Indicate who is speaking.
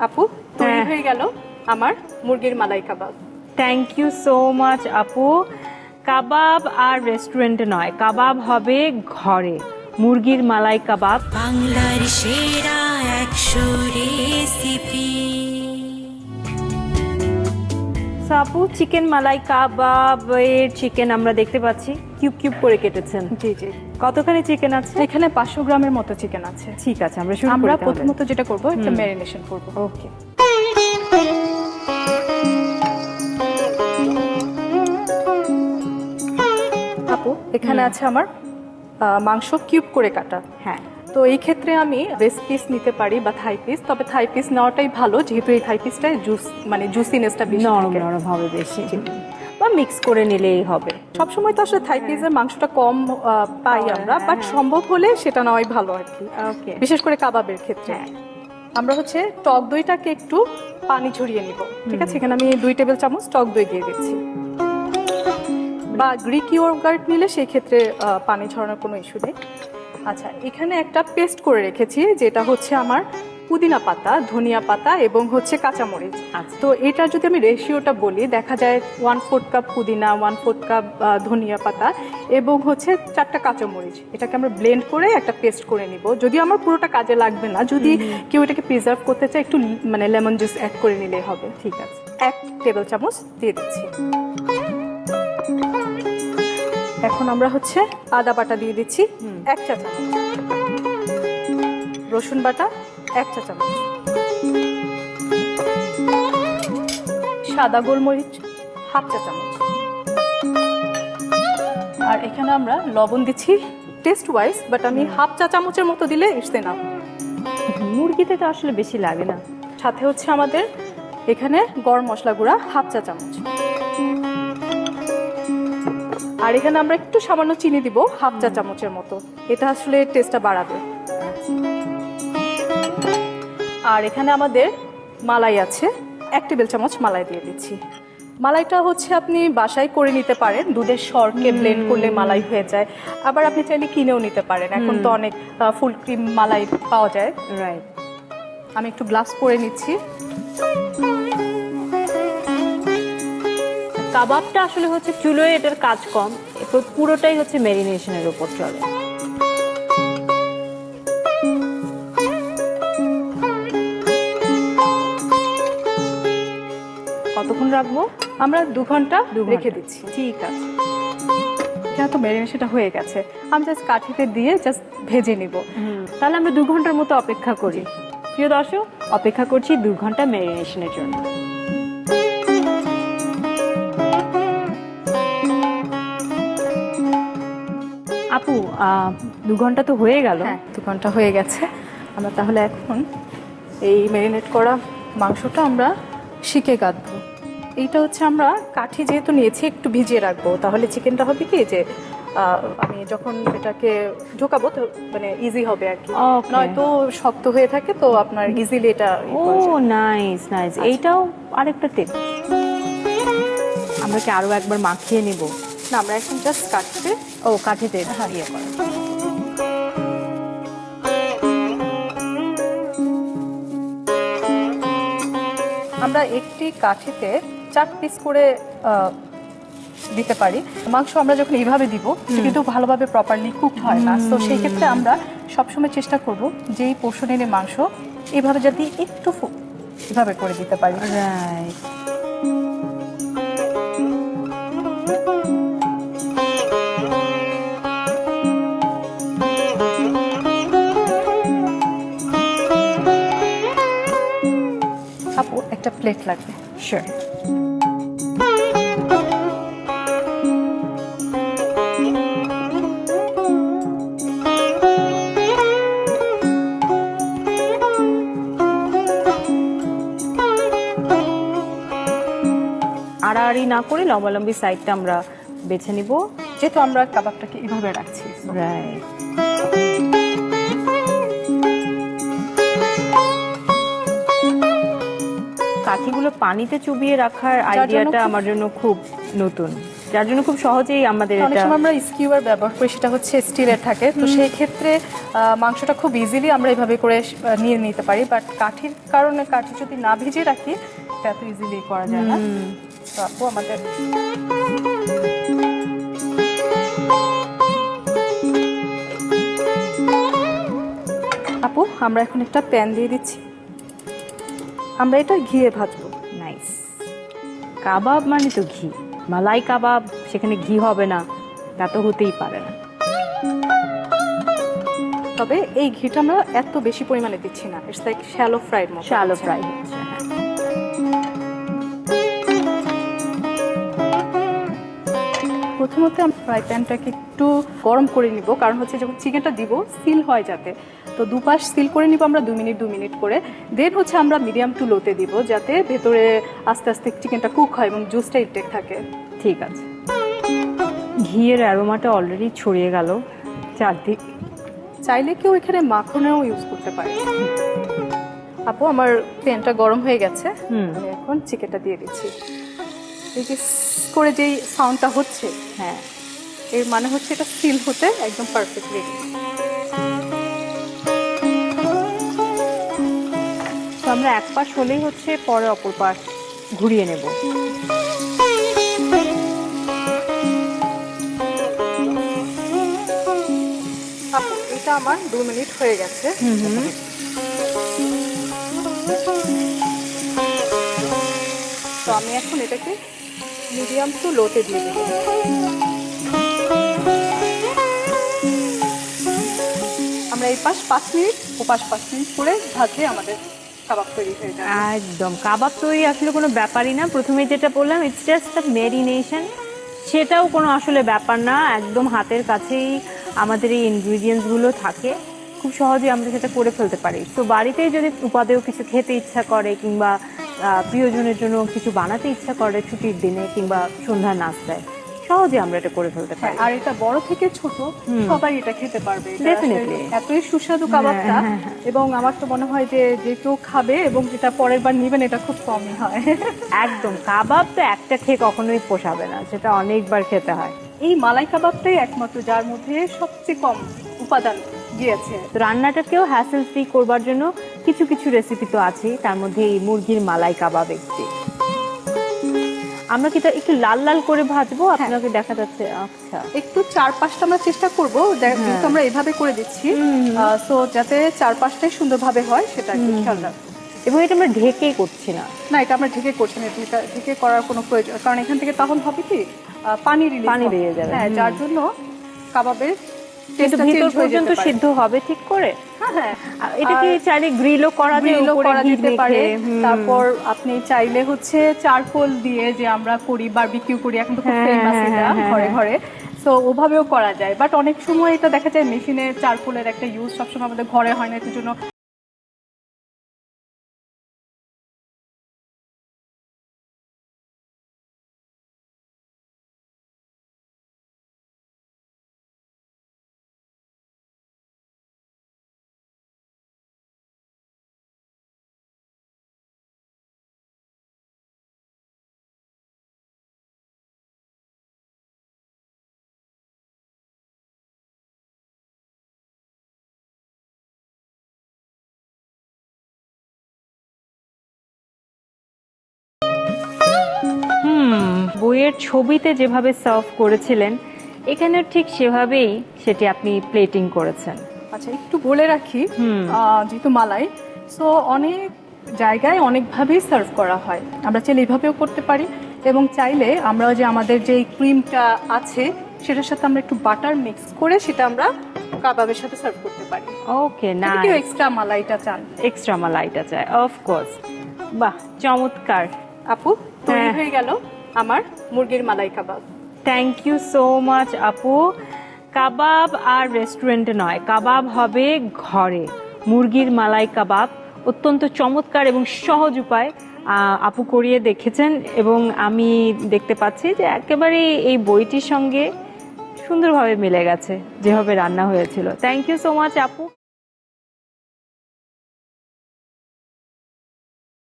Speaker 1: আপু তৈরি হয়ে গেল আমার মুরগির মালাই কাবাব।
Speaker 2: থ্যাংক ইউ সো মাচ আপু। কাবাব আর রেস্টুরেন্টে নয়, কাবাব হবে ঘরে, মুরগির মালাই কাবাব।
Speaker 3: বাংলার সেরা 100 রেসিপি।
Speaker 2: আপু চিকেন মালাই কাবাবের চিকেন আমরা দেখতে পাচ্ছি কিউব কিউব করে কেটেছেন।
Speaker 1: জি জি,
Speaker 2: কতখানি চিকেন আছে?
Speaker 1: এখানে 500 গ্রামের মতো চিকেন আছে।
Speaker 2: ঠিক আছে, আমরা শুরু
Speaker 1: আমরা
Speaker 2: করি
Speaker 1: প্রথমত যেটা করব একটা ম্যারিনেশন করব।
Speaker 2: ওকে।
Speaker 1: আপু এখানে আছে আমার মাংস কিউব করে কাটা।
Speaker 2: হ্যাঁ,
Speaker 1: তো এই ক্ষেত্রে আমি ব্রেস্ট পিস নিতে পারি বা থাই পিস, তবে থাই পিস নেওয়াটাই ভালো যেহেতু এই থাই পিসটায় জুসিনেসটা বেশি
Speaker 2: নরম
Speaker 1: থাকে।
Speaker 2: নরম হবে বেশি, বা মিক্স করে নিলেই হবে।
Speaker 1: সবসময় তো আসলে থাই পিসের মাংসটা কম পাই আমরা, বাট সম্ভব হলে সেটা নেওয়াই ভালো আর কি,
Speaker 2: ওকে।
Speaker 1: বিশেষ করে কাবাবের ক্ষেত্রে। আমরা হচ্ছে টক দইটাকে একটু পানি ঝরিয়ে নিব, ঠিক আছে? এখানে আমি 2 টেবিল চামচ টক দই দিয়ে দিচ্ছি, বা গ্রিক ইয়োগার্ট নিলে সেই ক্ষেত্রে পানি ঝরানোর কোনো ইস্যু নেই। আচ্ছা, এখানে একটা পেস্ট করে রেখেছি যেটা হচ্ছে আমার পুদিনা পাতা, ধনিয়া পাতা এবং হচ্ছে কাঁচামরিচ।
Speaker 2: আচ্ছা।
Speaker 1: তো এটা যদি আমি রেশিওটা বলি, দেখা যায় 1/4 কাপ পুদিনা, 1/4 কাপ ধনিয়া পাতা এবং হচ্ছে 4টা কাঁচামরিচ, এটাকে আমরা ব্লেন্ড করে একটা পেস্ট করে নিব। যদি আমার পুরোটা কাজে লাগবে না, যদি কেউ এটাকে প্রিজার্ভ করতে চায় একটু মানে লেমন জুস অ্যাড করে নিলেই হবে।
Speaker 2: ঠিক আছে।
Speaker 1: 1 টেবিল চামচ দিয়ে দিচ্ছি। এখন আমরা হচ্ছে আদা বাটা দিয়ে দিচ্ছি 1 চা চামচ, রসুন বাটা 1 চা চামচ, সাদা গোলমরিচ 1/2 চা চামচ, আর এখানে আমরা লবণ দিচ্ছি টেস্ট ওয়াইজ, বাট আমি 1/2 চা চামচের মতো দিলে ইটস এনাফ।
Speaker 2: মুরগিতে তো আসলে বেশি লাগে না।
Speaker 1: সাথে হচ্ছে আমাদের এখানে গরম মশলা গুঁড়া 1/2 চা চামচ, আর এখানে আমরা একটু সামান্য চিনি দিব 1/2 চা চামচের মতো, এটা আসলে টেস্টটা বাড়াবে। আর এখানে আমাদের মালাই আছে, 1 টেবিল চামচ মালাই দিয়ে দিচ্ছি। মালাইটা হচ্ছে আপনি বাসায় করে নিতে পারেন, দুধের সরকে ব্লেন্ড করলে মালাই হয়ে যায়, আবার আপনি চাইলে কিনেও নিতে পারেন, এখন তো অনেক ফুল ক্রিম মালাই পাওয়া যায়।
Speaker 2: রাইট।
Speaker 1: আমি একটু গ্লাস করে নিচ্ছি।
Speaker 2: কাবাবটা আসলে হচ্ছে চুলোয় এটার কাজ কম, এরপর পুরোটাই হচ্ছে ম্যারিনেশনের উপর চলে। কতক্ষণ রাখবো?
Speaker 1: আমরা 2 ঘন্টা
Speaker 2: 2 ঘন্টা
Speaker 1: রেখে দিচ্ছি।
Speaker 2: ঠিক আছে।
Speaker 1: এটা তো ম্যারিনেশনটা হয়ে গেছে, আমি জাস্ট কাঠিতে দিয়ে জাস্ট ভেজে নিব।
Speaker 2: তাহলে আমরা 2 ঘন্টার মতো অপেক্ষা করি। প্রিয় দর্শক, অপেক্ষা করছি 2 ঘন্টা ম্যারিনেশনের জন্য। আপু 2 ঘন্টা তো হয়ে গেল।
Speaker 1: হ্যাঁ, 2 ঘন্টা হয়ে গেছে। আমরা তাহলে এখন এই ম্যারিনেট করা মাংসটা আমরা শিকে কাটবো। এইটা হচ্ছে আমরা কাঠি যেহেতু নিয়েছি একটু ভিজিয়ে রাখবো, তাহলে চিকেনটা হবে কি যে আমি যখন এটাকে ঢোকাবো তো মানে ইজি হবে আর কি,
Speaker 2: Okay.
Speaker 1: নয়তো শক্ত হয়ে থাকে তো আপনার ইজিলি এটা
Speaker 2: ও নাইস নাইস। এইটাও আরেকটা টিপ। আমরা কি আরো একবার মাখিয়ে নিব?
Speaker 1: না, আমরা এখন জাস্ট কাটতে
Speaker 2: কাঠিতে
Speaker 1: ইয়ে করা। আমরা একটি কাঠিতে 4 পিস করে দিতে পারি। মাংস আমরা যখন এইভাবে দিব সেটা কিন্তু ভালোভাবে প্রপারলি কুকড হয় না, তো সেই ক্ষেত্রে আমরা সবসময় চেষ্টা করব যে এই পোর্শনের মাংস এইভাবে যদি একটু এভাবে করে দিতে পারি।
Speaker 2: রাইট।
Speaker 1: আপু একটা প্লেট লাগবে।
Speaker 2: শিওর। আড়াআড়ি না করে লম্বালম্বি সাইডটা আমরা বেছে নিব,
Speaker 1: যেহেতু আমরা কাবাবটাকে এভাবে রাখছি।
Speaker 2: রাইট। কাঠিগুলো পানিতে চুবিয়ে রাখার আইডিয়াটা আমার জন্য খুব নতুন। যার জন্য খুব সহজেই আমাদের
Speaker 1: অনেক
Speaker 2: এটা
Speaker 1: সময় আমরা স্কিউয়ার ব্যবহার করি, সেটা হচ্ছে স্টিলের থাকে, তো সেই ক্ষেত্রে মাংসটা খুব ইজিলি আমরা এভাবে করে নিয়ে নিতে পারি। বাট কাঠির কারণে কাঠি যদি না ভিজিয়ে রাখি এটা এত ইজিলি করা যায় না। তো আপু আমাদের আপু আমরা এখন একটা প্যান দিয়ে দিচ্ছি, আমরা এটা ঘিয়ে ভাজবো।
Speaker 2: নাইস। কাবাব মানে তো ঘি, মালাই কাবাব, সেখানে ঘি হবে না তা তো হতেই পারে না।
Speaker 1: তবে এই ঘিটা আমরা এত বেশি পরিমাণে দিচ্ছি না, ইটস লাইক শ্যালো ফ্রাইড মতো।
Speaker 2: শ্যালো ফ্রাই হচ্ছে, হ্যাঁ।
Speaker 1: প্রথমত আমি ফ্রাই প্যানটাকে একটু গরম করে নিব, কারণ হচ্ছে যখন চিকেনটা দিব সিল হয় যাতে, তো দুপাশ সিল করে নিব আমরা 2 মিনিট করে। দেন হচ্ছে আমরা মিডিয়াম টু লোতে দিব, যাতে ভেতরে আস্তে আস্তে চিকেনটা কুক হয় এবং জুসটা ইনটেক থাকে।
Speaker 2: ঠিক আছে। ঘিয়ের অ্যারোমাটা অলরেডি ছড়িয়ে গেল চারদিক।
Speaker 1: চাইলে কেউ এখানে মাখনেও ইউজ করতে পারে। আপু আমার প্যানটা গরম হয়ে গেছে, আমি এখন চিকেনটা দিয়ে দিচ্ছি। এই যে করে যেই সাউন্ডটা হচ্ছে,
Speaker 2: হ্যাঁ,
Speaker 1: এর মানে হচ্ছে এটা সিল হতে একদম পারফেক্ট রেডি।
Speaker 2: তো আমরা এক পাশ হলেই হচ্ছে পরে অপর পাশ ঘুরিয়ে নেব।
Speaker 1: আপু এটা আমার 2 মিনিট হয়ে গেছে। তো আমি এখন এটাকে মিডিয়াম টু লোতে দিয়ে দেব। আমরা এই পাশ 5 মিনিট ও পাশ 5 মিনিট করে ভাজলে আমাদের কাবাব তৈরি হয়ে যাবে।
Speaker 2: একদম, কাবাব তৈরি আসলে কোনো ব্যাপারই না। প্রথমে যেটা বললাম, ইটস জাস্ট দ্য মেরিনেশন, সেটাও কোনো আসলে ব্যাপার না। একদম হাতের কাছেই আমাদের এই ইনগ্রিডিয়েন্টসগুলো থাকে, খুব সহজে আমরা সেটা করে ফেলতে পারি। তো বাড়িতেই যদি উপাদেয় কিছু খেতে ইচ্ছা করে কিংবা প্রিয়জনের জন্য কিছু বানাতে ইচ্ছা করে ছুটির দিনে কিংবা সন্ধ্যার নাস্তায়, সহজে আমরা এটা করে ফেলতে পারি।
Speaker 1: আর এটা বড় থেকে ছোট সবাই এটা খেতে পারবে। এটা
Speaker 2: Definitely.
Speaker 1: আসলে এতই সুস্বাদু কাবাবটা, এবং আমার তো মনে হয় যে যে কেউ খাবে এবং যেটা পরের বার নেবেন এটা খুব কমই হয়।
Speaker 2: একদম, কাবাব তো একটা খেয়ে কখনোই পোষাবে না, সেটা অনেকবার খেতে হয়।
Speaker 1: এই মালাই কাবাবটাই একমাত্র যার মধ্যে সবচেয়ে কম উপাদান গিয়েছে।
Speaker 2: তো রান্নাটাকেও হ্যাসেল ফ্রি করবার জন্য কিছু কিছু রেসিপি তো আছেই, তার মধ্যে এই মুরগির মালাই কাবাব একটি। আমরা কি এটা একটু লাল লাল করে ভাজবো? আপনাকে দেখা যাচ্ছে। আচ্ছা,
Speaker 1: একটু 4-5টা আমরা চেষ্টা করবো, যেহেতু আমরা এভাবে করে দিচ্ছি, সো যাতে 4-5টাই সুন্দরভাবে হয় সেটা একটু খেয়াল রাখবো।
Speaker 2: এবং এটা আমরা ঢেকেই করছি না।
Speaker 1: না, এটা আমরা ঢেকে করছি না, এটা ঢেকে করার কোনো প্রয়োজন, কারণ এখান থেকে তখন হবে কি পানি
Speaker 2: বেরিয়ে যাবে।
Speaker 1: হ্যাঁ, যার জন্য কাবাবের
Speaker 2: কিন্তু ভিতর পর্যন্ত সিদ্ধ হবে ঠিক করে।
Speaker 1: হ্যাঁ,
Speaker 2: এটা কি চাইলে গ্রিলও করা যায়,
Speaker 1: গ্রিলও
Speaker 2: উপরে
Speaker 1: করা
Speaker 2: ঘি
Speaker 1: যেতে পারে।
Speaker 2: মেখে।
Speaker 1: তারপর আপনি চাইলে হচ্ছে চারকোল দিয়ে যে আমরা করি, বারবিকিউ করি, এখন তো খুব ফেমাস এটা ঘরে ঘরে, সো ওভাবেও করা যায়। বাট অনেক সময় এটা দেখা যায় মেশিনে চারকোলের একটা ইউজ সবসময় আমাদের ঘরে হয় না, এর জন্য
Speaker 2: বইয়ের ছবিতে যেভাবে সার্ভ করেছিলেন, এখানে ঠিক সেভাবেই সেটি আপনি প্লেটিং করেছেন।
Speaker 1: আচ্ছা একটু বলে রাখি, যেহেতু মালাই, সো অনেক জায়গায় অনেকভাবেই সার্ভ করা হয়। আমরা চাইলে এইভাবেও করতে পারি, এবং চাইলে আমরা যে আমাদের যে ক্রিমটা আছে সেটার সাথে আমরা একটু বাটার মিক্স করে সেটা আমরা কাবাবের সাথে সার্ভ করতে পারি।
Speaker 2: ওকে, না
Speaker 1: কেউ এক্সট্রা মালাইটা চান,
Speaker 2: এক্সট্রা মালাইটা চাই, অফকোর্স। বাহ, চমৎকার
Speaker 1: আপু তৈরি হয়ে গেল আমার মুরগির মালাই কাবাব।
Speaker 2: থ্যাংক ইউ সো মাচ আপু। কাবাব আর রেস্টুরেন্টে নয়, কাবাব হবে ঘরে। মুরগির মালাই কাবাব অত্যন্ত চমৎকার এবং সহজ উপায় আপু করিয়ে দেখেছেন, এবং আমি দেখতে পাচ্ছি যে একেবারে এই বইটির সঙ্গে সুন্দরভাবে মিলে গেছে যেভাবে রান্না হয়েছিল। থ্যাংক ইউ সো মাচ আপু।